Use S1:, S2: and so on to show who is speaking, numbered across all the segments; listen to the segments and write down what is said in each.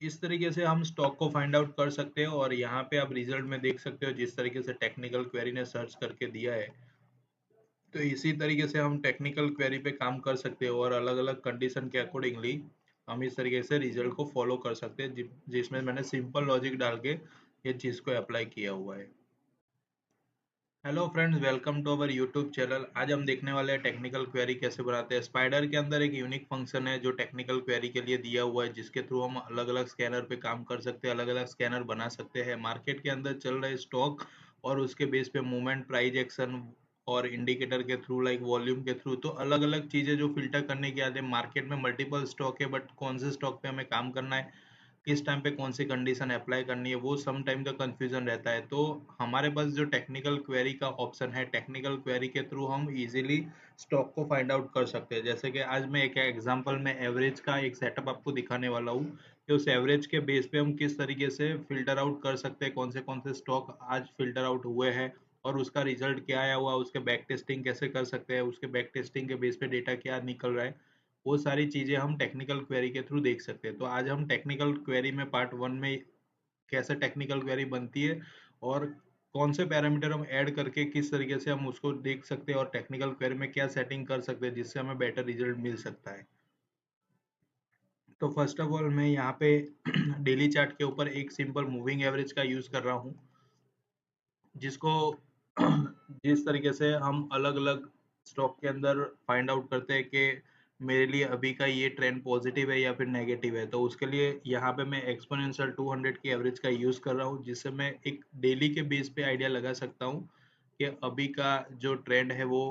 S1: इस तरीके से हम स्टॉक को फाइंड आउट कर सकते हैं और यहाँ पे आप रिजल्ट में देख सकते हो जिस तरीके से टेक्निकल क्वेरी ने सर्च करके दिया है। तो इसी तरीके से हम टेक्निकल क्वेरी पे काम कर सकते हैं और अलग अलग कंडीशन के अकॉर्डिंगली हम इस तरीके से रिजल्ट को फॉलो कर सकते हैं जिसमें मैंने सिंपल लॉजिक डाल के ये चीज़ को अप्लाई किया हुआ है। Hello friends, welcome to our YouTube channel. आज हम देखने वाले हैं टेक्निकल क्वेरी कैसे बनाते हैं। स्पाइडर के अंदर एक यूनिक फंक्शन है जो टेक्निकल क्वेरी के लिए दिया हुआ है, जिसके थ्रू हम अलग अलग स्कैनर पे काम कर सकते हैं, अलग अलग स्कैनर बना सकते हैं। मार्केट के अंदर चल रहे स्टॉक और उसके बेस पे मूवमेंट, प्राइस एक्शन और इंडिकेटर के थ्रू, लाइक वॉल्यूम के थ्रू, तो अलग अलग चीजें जो फिल्टर करने की आदत है। मार्केट में मल्टीपल स्टॉक है, बट कौन से स्टॉक पे हमें काम करना है, किस टाइम पे कौन सी कंडीशन अप्लाई करनी है, वो सम टाइम का कंफ्यूजन रहता है। तो हमारे पास जो टेक्निकल क्वेरी का ऑप्शन है, टेक्निकल क्वेरी के थ्रू हम इजीली स्टॉक को फाइंड आउट कर सकते हैं। जैसे कि आज मैं एक एग्जांपल में एवरेज का एक सेटअप आपको दिखाने वाला हूँ कि उस एवरेज के बेस पे हम किस तरीके से फिल्टर आउट कर सकते हैं कौन से स्टॉक आज फिल्टर आउट हुए हैं और उसका रिजल्ट क्या आया हुआ, उसके बैक टेस्टिंग कैसे कर सकते हैं, उसके बैक टेस्टिंग के बेस पे डेटा क्या निकल रहा है, वो सारी चीजें हम टेक्निकल क्वेरी के थ्रू देख सकते हैं। तो आज हम टेक्निकल क्वेरी में पार्ट वन में कैसे टेक्निकल क्वेरी बनती है और कौन से पैरामीटर हम ऐड करके किस तरीके से हम उसको देख सकते हैं और टेक्निकल क्वेरी में क्या सेटिंग कर सकते हैं जिससे हमें बेटर रिजल्ट मिल सकता है। तो फर्स्ट ऑफ ऑल मैं यहाँ पे डेली चार्ट के ऊपर एक सिंपल मूविंग एवरेज का यूज कर रहा हूँ, जिसको जिस तरीके से हम अलग अलग स्टॉक के अंदर फाइंड आउट करते हैं कि मेरे लिए अभी का ये ट्रेंड पॉजिटिव है या फिर नेगेटिव है। तो उसके लिए यहाँ पे मैं एक्सपोनेंशियल 200 की एवरेज का यूज कर रहा हूँ, जिससे मैं एक डेली के बेस पे आइडिया लगा सकता हूँ कि अभी का जो ट्रेंड है वो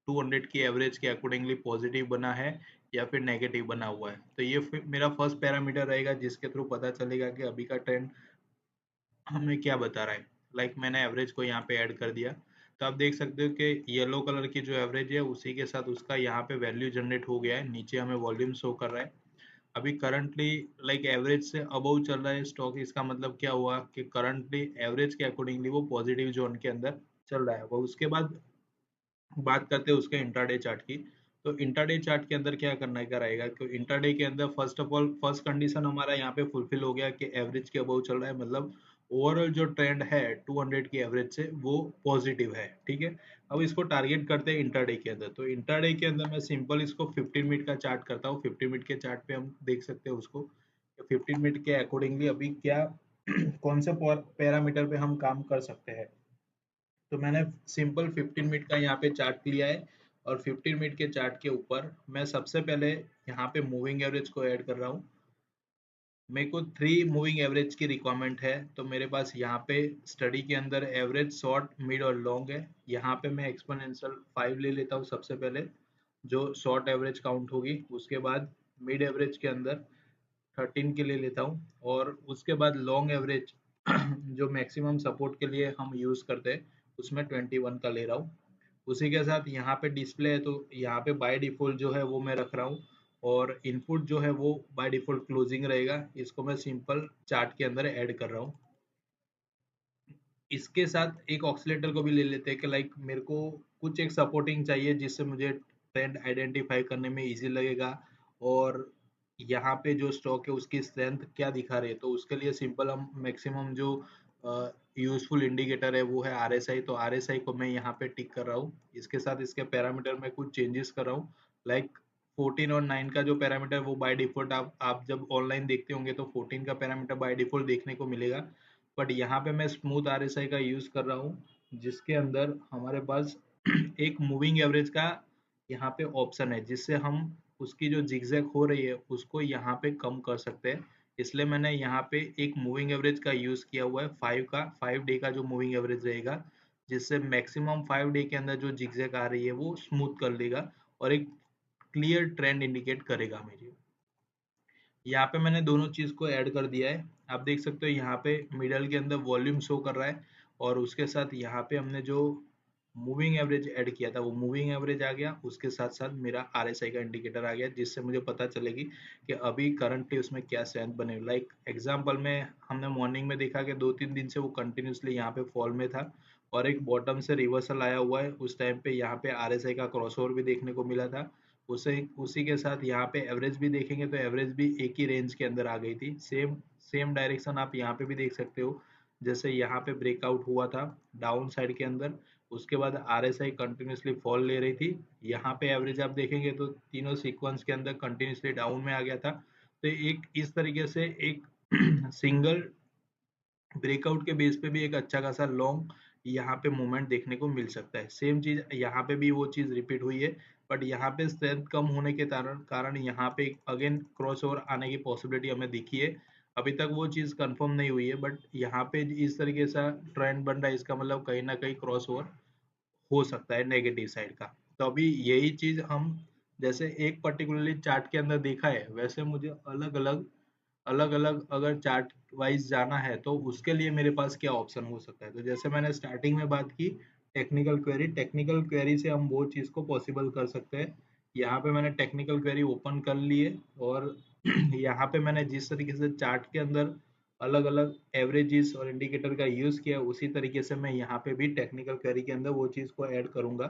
S1: 200 की एवरेज के अकॉर्डिंगली पॉजिटिव बना है या फिर नेगेटिव बना हुआ है। तो ये मेरा फर्स्ट पैरामीटर रहेगा जिसके थ्रू पता चलेगा कि अभी का ट्रेंड हमें क्या बता रहा है। लाइक मैंने एवरेज को यहाँ पे ऐड कर दिया, तो आप देख सकते हो कि येलो कलर की जो एवरेज है उसी के साथ उसका यहाँ पे वैल्यू जनरेट हो गया है, नीचे हमें वॉल्यूम शो कर रहा है। अभी करंटली लाइक एवरेज से अबव चल रहा है स्टॉक, इसका मतलब क्या हुआ कि करंटली एवरेज के अकॉर्डिंगली वो पॉजिटिव जोन के अंदर चल रहा है। वो उसके बाद बात करते हैं उसके इंट्राडे चार्ट की। तो इंट्राडे चार्ट के अंदर क्या करना क्या रहेगा कि इंट्राडे के अंदर first of all first condition हमारा यहाँ पे फुलफिल हो गया कि एवरेज के अबव चल रहा है, मतलब ओवरऑल जो ट्रेंड है 200 की एवरेज से वो पॉजिटिव है। ठीक है, अब इसको टारगेट करते हैं इंट्राडे के अंदर। तो इंट्राडे के अंदर मैं सिंपल इसको 15 मिनट का चार्ट करता हूँ। 15 मिनट के चार्ट पे हम देख सकते हैं उसको 15 मिनट के अकॉर्डिंगली अभी क्या कौन से पैरामीटर पे हम काम कर सकते हैं। तो मैंने सिंपल 15 मिनट का यहाँ पे चार्ट लिया है और 15 मिनट के चार्ट के ऊपर मैं सबसे पहले यहाँ पे मूविंग एवरेज को ऐड कर रहा हूँ। मेरे को 3 मूविंग एवरेज की रिक्वायरमेंट है, तो मेरे पास यहाँ पे स्टडी के अंदर एवरेज, शॉर्ट, मिड और लॉन्ग है। यहाँ पे मैं एक्सपोनेंशियल 5 ले लेता हूँ सबसे पहले, जो शॉर्ट एवरेज काउंट होगी। उसके बाद मिड एवरेज के अंदर 13 के ले लेता हूँ और उसके बाद लॉन्ग एवरेज जो मैक्सिमम सपोर्ट के लिए हम यूज करते हैं उसमें 21 का ले रहा हूँ। उसी के साथ यहाँ पे डिस्प्ले है, तो यहाँ पे बाय डिफॉल्ट जो है वो मैं रख रहा हूँ और इनपुट जो है वो बाय डिफॉल्ट क्लोजिंग रहेगा। इसको मैं सिंपल चार्ट के अंदर ऐड कर रहा हूँ। इसके साथ एक ऑक्सीलेटर को भी ले लेते हैं कि लाइक मेरे को कुछ एक सपोर्टिंग चाहिए जिससे मुझे ट्रेंड आइडेंटिफाई करने में इजी लगेगा और यहाँ पे जो स्टॉक है उसकी स्ट्रेंथ क्या दिखा रही है। तो उसके लिए सिंपल हम मैक्सिमम जो यूजफुल इंडिकेटर है वो है आरएसआई। तो आरएसआई को मैं यहाँ पे टिक कर रहा हूँ। इसके साथ इसके पैरामीटर में कुछ चेंजेस कर रहा हूँ। लाइक 14 और 9 का जो पैरामीटर वो बाय डिफॉल्ट आप जब ऑनलाइन देखते होंगे तो 14 का पैरामीटर बाय डिफॉल्ट देखने को मिलेगा, बट यहाँ पे मैं स्मूथ आरएसआई का यूज कर रहा हूँ जिसके अंदर हमारे पास एक मूविंग एवरेज का यहाँ पे ऑप्शन है जिससे हम उसकी जो जिगजैग हो रही है उसको यहाँ पे कम कर सकते हैं। इसलिए मैंने यहाँ पे एक मूविंग एवरेज का यूज किया हुआ है 5 डे का जो मूविंग एवरेज रहेगा, जिससे मैक्सिमम 5 डे के अंदर जो जिगजैग आ रही है वो स्मूथ कर देगा और एक क्लियर ट्रेंड इंडिकेट करेगा मेरी। यहाँ पे मैंने दोनों चीज को ऐड कर दिया है। आप देख सकते हो यहाँ पे मिडल के अंदर वॉल्यूम शो कर रहा है और उसके साथ यहाँ पे हमने जो मूविंग एवरेज ऐड किया था वो मूविंग एवरेज आ गया। उसके साथ साथ मेरा आरएसआई का इंडिकेटर आ गया जिससे मुझे पता चलेगी कि अभी करंटली उसमें क्या स्ट्रेंथ बने। लाइक एग्जांपल में हमने मॉर्निंग में देखा कि 2-3 दिन से वो कंटिन्यूसली यहाँ पे फॉल में था और एक बॉटम से रिवर्सल आया हुआ है। उस टाइम पे यहाँ पे आरएसआई का क्रॉसओवर भी देखने को मिला था। उसी के साथ यहाँ पे एवरेज भी देखेंगे तो एवरेज भी एक ही रेंज के अंदर आ गई थी। सेम सेम डायरेक्शन आप यहाँ पे भी देख सकते हो। जैसे यहाँ पे ब्रेकआउट हुआ था डाउन साइड के अंदर, उसके बाद आरएसआई कंटिन्यूसली फॉल ले रही थी। यहाँ पे एवरेज आप देखेंगे तो तीनों सीक्वेंस के अंदर कंटिन्यूसली डाउन में आ गया था। तो एक इस तरीके से एक सिंगल ब्रेकआउट के बेस पे भी एक अच्छा खासा लॉन्ग यहाँ पे मूवमेंट देखने को मिल सकता है। सेम चीज यहाँ पे भी वो चीज रिपीट हुई है, बट यहाँ पे स्ट्रेंथ कम होने के कारण कारण यहाँ पे अगेन क्रॉस ओवर आने की पॉसिबिलिटी हमें दिखी है। अभी तक वो चीज कंफर्म नहीं हुई है, बट यहाँ पे इस तरीके से ट्रेंड बन रहा है, इसका मतलब कहीं ना कहीं क्रॉस ओवर हो सकता है नेगेटिव साइड का। तो अभी यही चीज हम जैसे एक पर्टिकुलरली चार्ट के अंदर देखा है, वैसे मुझे अलग अलग अगर चार्ट वाइज जाना है तो उसके लिए मेरे पास क्या ऑप्शन हो सकता है। तो जैसे मैंने स्टार्टिंग में बात की टेक्निकल क्वेरी से हम वो चीज़ को पॉसिबल कर सकते हैं। यहाँ पे मैंने टेक्निकल क्वेरी ओपन कर ली है, और यहाँ पे मैंने जिस तरीके से चार्ट के अंदर अलग अलग एवरेजेस और इंडिकेटर का यूज़ किया, उसी तरीके से मैं यहाँ पे भी टेक्निकल क्वेरी के अंदर वो चीज़ को ऐड करूँगा,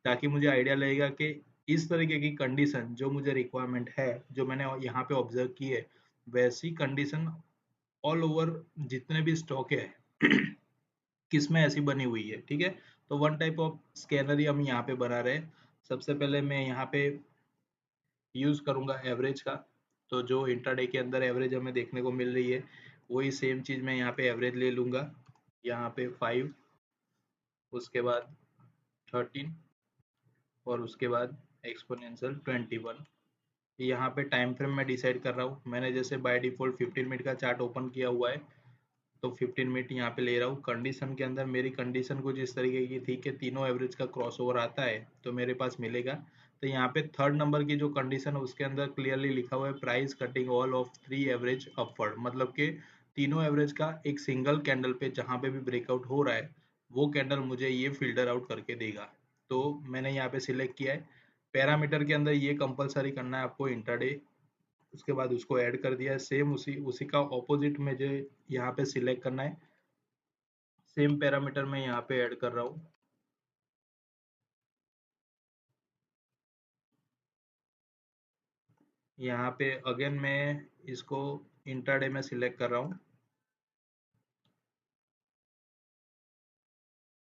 S1: ताकि मुझे आइडिया लगेगा कि इस तरीके की कंडीशन जो मुझे रिक्वायरमेंट है, जो मैंने यहाँ पे ऑब्जर्व की है, वैसी कंडीशन ऑल ओवर जितने भी स्टॉक है किसमें ऐसी बनी हुई है। ठीक है, तो वन टाइप ऑफ स्कैनर ही हम यहाँ पे बना रहे हैं। सबसे पहले मैं यहाँ पे यूज करूंगा एवरेज का। तो जो इंट्राडे के अंदर एवरेज हमें देखने को मिल रही है, वही सेम चीज मैं यहाँ पे एवरेज ले लूंगा। यहाँ पे 5, उसके बाद 13, और उसके बाद एक्सपोनेंशियल 21। यहाँ पे टाइम फ्रेम मैं डिसाइड कर रहा हूँ। मैंने जैसे बाय डिफॉल्ट 15 मिनट का चार्ट ओपन किया हुआ है, तो 15 मिनट यहाँ पे ले रहा हूँ। कंडीशन के अंदर मेरी कंडीशन कुछ इस तरीके की थी कि तीनों एवरेज का क्रॉस ओवर आता है तो मेरे पास मिलेगा। तो यहाँ पे थर्ड नंबर की जो कंडीशन है उसके अंदर क्लियरली लिखा हुआ है price cutting all of 3 average upward, मतलब कि तीनों एवरेज का एक सिंगल कैंडल पे जहाँ पे भी ब्रेकआउट हो रहा है, वो कैंडल मुझे ये फिल्टर आउट करके देगा। तो मैंने यहाँ पे सिलेक्ट किया है। पैरामीटर के अंदर ये कंपलसरी करना है आपको इंट्राडे, उसके बाद उसको ऐड कर दिया है। सेम उसी उसी का ऑपोजिट मुझे यहाँ पे सिलेक्ट करना है। सेम पैरामीटर मैं यहाँ पे ऐड कर रहा हूँ। यहाँ पे अगेन मैं इसको इंट्राडे में सिलेक्ट कर रहा हूँ।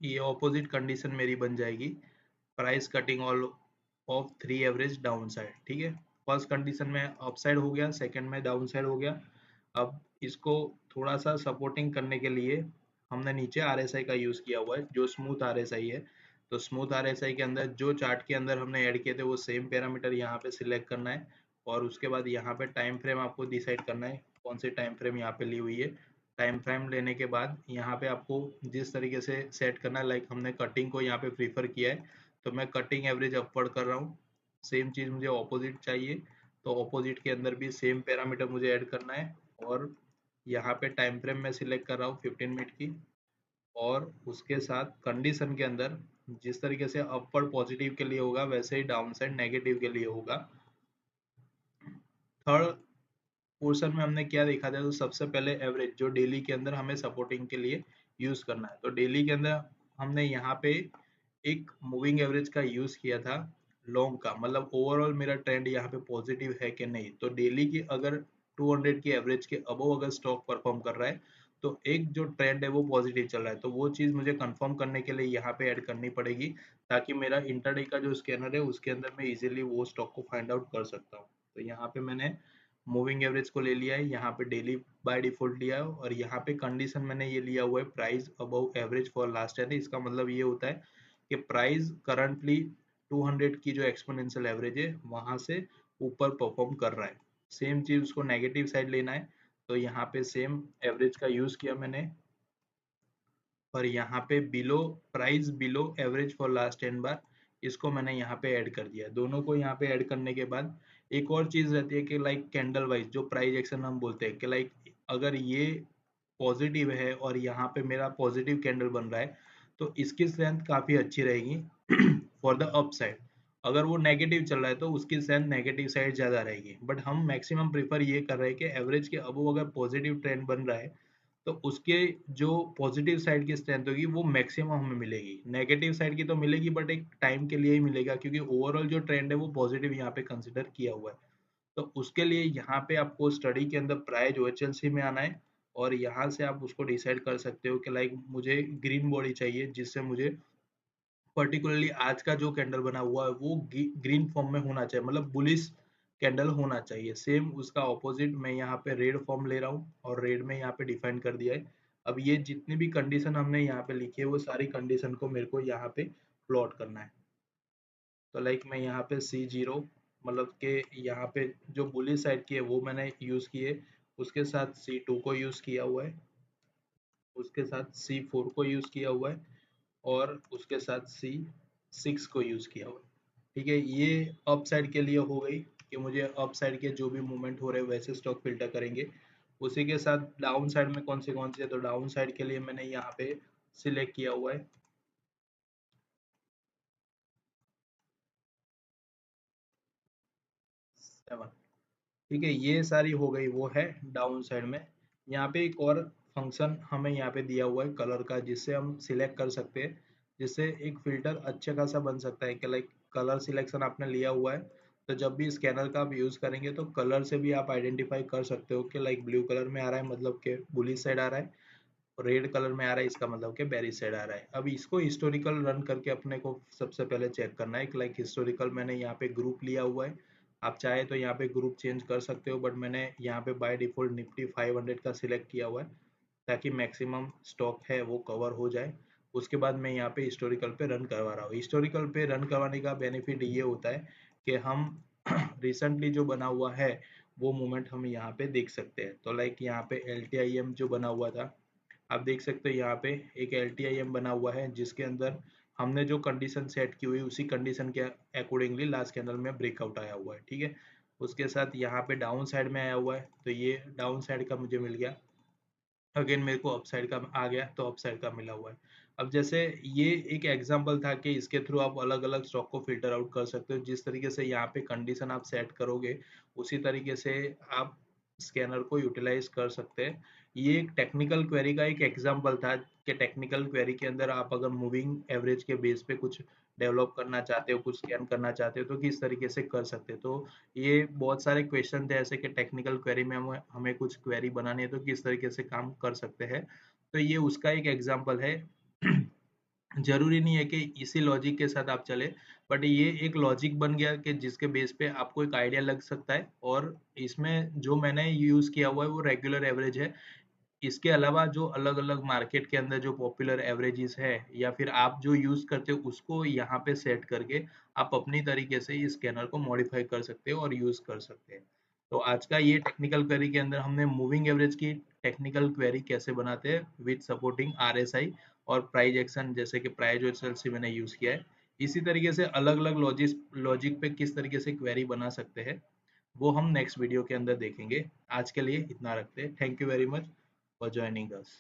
S1: ये ऑपोजिट कंडीशन मेरी बन जाएगी, price cutting all of 3 average down side. ठीक है, फर्स्ट कंडीशन में अप साइड हो गया, सेकंड में डाउन साइड हो गया। अब इसको थोड़ा सा सपोर्टिंग करने के लिए हमने नीचे आरएसआई का यूज किया हुआ है, जो स्मूथ आरएसआई है। तो स्मूथ आरएसआई के अंदर जो चार्ट के अंदर हमने ऐड किए थे वो सेम पैरामीटर यहाँ पे सिलेक्ट करना है, और उसके बाद यहाँ पे टाइम फ्रेम आपको डिसाइड करना है कौन सी टाइम फ्रेम यहाँ पे ली हुई है। टाइम फ्रेम लेने के बाद यहाँ पे आपको जिस तरीके से सेट करना है, लाइक हमने कटिंग को यहाँ पे प्रीफर किया है, तो मैं कटिंग एवरेज अपवर्ड कर रहा हूँ। सेम चीज मुझे ऑपोजिट चाहिए, तो ऑपोजिट के अंदर भी सेम पैरामीटर मुझे ऐड करना है, और यहाँ पे टाइम फ्रेम में सिलेक्ट कर रहा हूँ 15 मिनट की, और उसके साथ कंडीशन के अंदर जिस तरीके से अपवर्ड पॉजिटिव के लिए होगा वैसे ही डाउन साइड नेगेटिव के लिए होगा। थर्ड पोर्शन में हमने क्या देखा था, तो सबसे पहले एवरेज जो डेली के अंदर हमें सपोर्टिंग के लिए यूज करना है, तो डेली के अंदर हमने यहाँ पे एक मूविंग एवरेज का यूज किया था लॉन्ग का, मतलब ओवरऑल मेरा ट्रेंड यहाँ पे पॉजिटिव है कि नहीं। तो डेली की अगर 200 की एवरेज के अबव अगर स्टॉक परफॉर्म कर रहा है, तो एक जो ट्रेंड है वो पॉजिटिव चल रहा है, तो वो चीज मुझे कंफर्म करने के लिए यहाँ पे ऐड करनी पड़ेगी, ताकि मेरा इंटरडे का जो स्कैनर है उसके अंदर मैं इजिली वो स्टॉक को फाइंड आउट कर सकता हूँ। तो यहाँ पे मैंने मूविंग एवरेज को ले लिया है, यहाँ पे डेली बाय डिफॉल्ट लिया है, और यहाँ पे कंडीशन मैंने ये लिया हुआ है price above average for last year. इसका मतलब ये होता है कि प्राइस करंटली 200 की जो एक्सपोनेंशियल एवरेज है वहां से ऊपर परफॉर्म कर रहा है। सेम चीज उसको नेगेटिव साइड लेना है, तो यहाँ पे सेम एवरेज का यूज किया मैंने, और यहाँ पे below price below average for last 10 बार, इसको मैंने यहाँ पे ऐड कर दिया। दोनों को यहाँ पे ऐड करने के बाद एक और चीज रहती है कि लाइक कैंडल वाइज जो प्राइस एक्शन हम बोलते हैं कि लाइक अगर ये पॉजिटिव है और यहाँ पे मेरा पॉजिटिव कैंडल बन रहा है, तो इसकी स्ट्रेंथ काफी अच्छी रहेगी फॉर द अप साइड। अगर वो नेगेटिव चल रहा है तो उसकी स्ट्रेंथ नेगेटिव साइड ज्यादा रहेगी, बट हम मैक्सिमम प्रीफर ये कर रहे हैं कि एवरेज के अबव अगर पॉजिटिव ट्रेंड बन रहा है तो उसके जो पॉजिटिव साइड की स्ट्रेंथ होगी वो मैक्सिमम हमें मिलेगी, नेगेटिव साइड की तो मिलेगी बट एक टाइम के लिए ही मिलेगा, क्योंकि ओवरऑल जो ट्रेंड है वो पॉजिटिव यहाँ पे कंसिडर किया हुआ है। तो उसके लिए यहाँ पे आपको स्टडी के अंदर प्राइस ओएचएलसी में आना है, और यहाँ से आप उसको डिसाइड कर सकते हो कि लाइक मुझे ग्रीन बॉडी चाहिए, जिससे मुझे पर्टिकुलरली आज का जो कैंडल बना हुआ है वो ग्रीन फॉर्म में होना चाहिए, मतलब बुलिश कैंडल होना चाहिए। सेम उसका ऑपोजिट मैं यहाँ पे रेड फॉर्म ले रहा हूँ, और रेड में यहाँ पे डिफाइन कर दिया है। अब ये जितनी भी कंडीशन हमने यहाँ पे लिखी है वो सारी कंडीशन को मेरे को यहाँ पे प्लॉट करना है। तो लाइक मैं यहाँ पे C0, मतलब के यहाँ पे जो बुलिश साइड की है वो मैंने यूज की है, उसके साथ C2 को यूज किया हुआ है, उसके साथ C4 को यूज किया हुआ है, और उसके साथ C6 को यूज किया हुआ है। ठीक है, ये अप साइड के लिए हो गई कि मुझे अप साइड के जो भी मूवमेंट हो रहे हैं वैसे स्टॉक फिल्टर करेंगे। उसी के साथ डाउन साइड में कौन से है, तो डाउन साइड के लिए मैंने यहाँ पे सिलेक्ट किया हुआ है 7। ठीक है, ये सारी हो गई वो है डाउन साइड में। यहाँ पे एक और फंक्शन हमें यहाँ पे दिया हुआ है कलर का, जिससे हम सिलेक्ट कर सकते हैं, जिससे एक फिल्टर अच्छा खासा बन सकता है कि लाइक कलर सिलेक्शन आपने लिया हुआ है, तो जब भी स्कैनर का आप यूज करेंगे तो कलर से भी आप आइडेंटिफाई कर सकते हो कि लाइक ब्लू कलर में आ रहा है मतलब कि बुलिश साइड आ रहा है, रेड कलर में आ रहा है इसका मतलब कि बेरिश साइड आ रहा है। अब इसको हिस्टोरिकल रन करके अपने को सबसे पहले चेक करना है, लाइक हिस्टोरिकल मैंने यहाँ पे ग्रुप लिया हुआ है, आप चाहे तो यहाँ पे ग्रुप चेंज कर सकते हो, बट मैंने यहाँ पे बाय डिफॉल्ट निफ्टी 500 का सिलेक्ट किया हुआ है ताकि मैक्सिमम स्टॉक है वो कवर हो जाए। उसके बाद मैं यहाँ पे हिस्टोरिकल पे रन करवा रहा हूँ। हिस्टोरिकल पे रन करवाने का बेनिफिट ये होता है कि हम रिसेंटली जो बना हुआ है वो मूवमेंट हम यहाँ पे देख सकते हैं। तो लाइक यहाँ पे LTIM जो बना हुआ था, आप देख सकते हो यहाँ पे एक LTIM बना हुआ है, जिसके अंदर हमने जो कंडीशन सेट की हुई उसी कंडीशन के अकॉर्डिंगली लास्ट कैंडल में ब्रेकआउट आया हुआ है। ठीक है, उसके साथ यहाँ पे डाउन साइड में आया हुआ है, तो ये डाउन साइड का मुझे मिल गया। अगेन मेरे को अप साइड का आ गया, तो अप साइड का मिला हुआ है। अब जैसे ये एक एग्जांपल था कि इसके थ्रू आप अलग अलग स्टॉक को फिल्टर आउट कर सकते हो, जिस तरीके से यहाँ पे कंडीशन आप सेट करोगे उसी तरीके से आप स्कैनर को यूटिलाइज कर सकते हैं। ये एक टेक्निकल क्वेरी का एक एग्जांपल था कि टेक्निकल क्वेरी के अंदर आप अगर मूविंग एवरेज के बेस पे कुछ डेवलप करना चाहते हो, कुछ स्कैन करना चाहते हो, तो किस तरीके से कर सकते हो। तो ये बहुत सारे क्वेश्चन थे ऐसे कि टेक्निकल क्वेरी में हमें कुछ क्वेरी बनानी है तो किस तरीके से काम कर सकते हैं। तो ये उसका एक एग्जांपल है। जरूरी नहीं है कि इसी लॉजिक के साथ आप चले, बट ये एक लॉजिक बन गया कि जिसके बेस पे आपको एक आइडिया लग सकता है। और इसमें जो मैंने यूज किया हुआ है वो रेगुलर एवरेज है। इसके अलावा जो अलग अलग मार्केट के अंदर जो पॉपुलर एवरेजेस है या फिर आप जो यूज करते हो उसको यहाँ पे सेट करके आप अपनी तरीके से इस स्कैनर को मॉडिफाई कर सकते हो और यूज कर सकते हैं। तो आज का ये टेक्निकल क्वेरी के अंदर हमने मूविंग एवरेज की टेक्निकल क्वेरी कैसे बनाते हैं विद सपोर्टिंग RSI और प्राइस एक्शन, जैसे कि प्राइस और सेल्स मैंने यूज किया है। इसी तरीके से अलग अलग लॉजिक पे किस तरीके से क्वेरी बना सकते हैं वो हम नेक्स्ट वीडियो के अंदर देखेंगे। आज के लिए इतना रखते हैं। Thank you very much for joining us.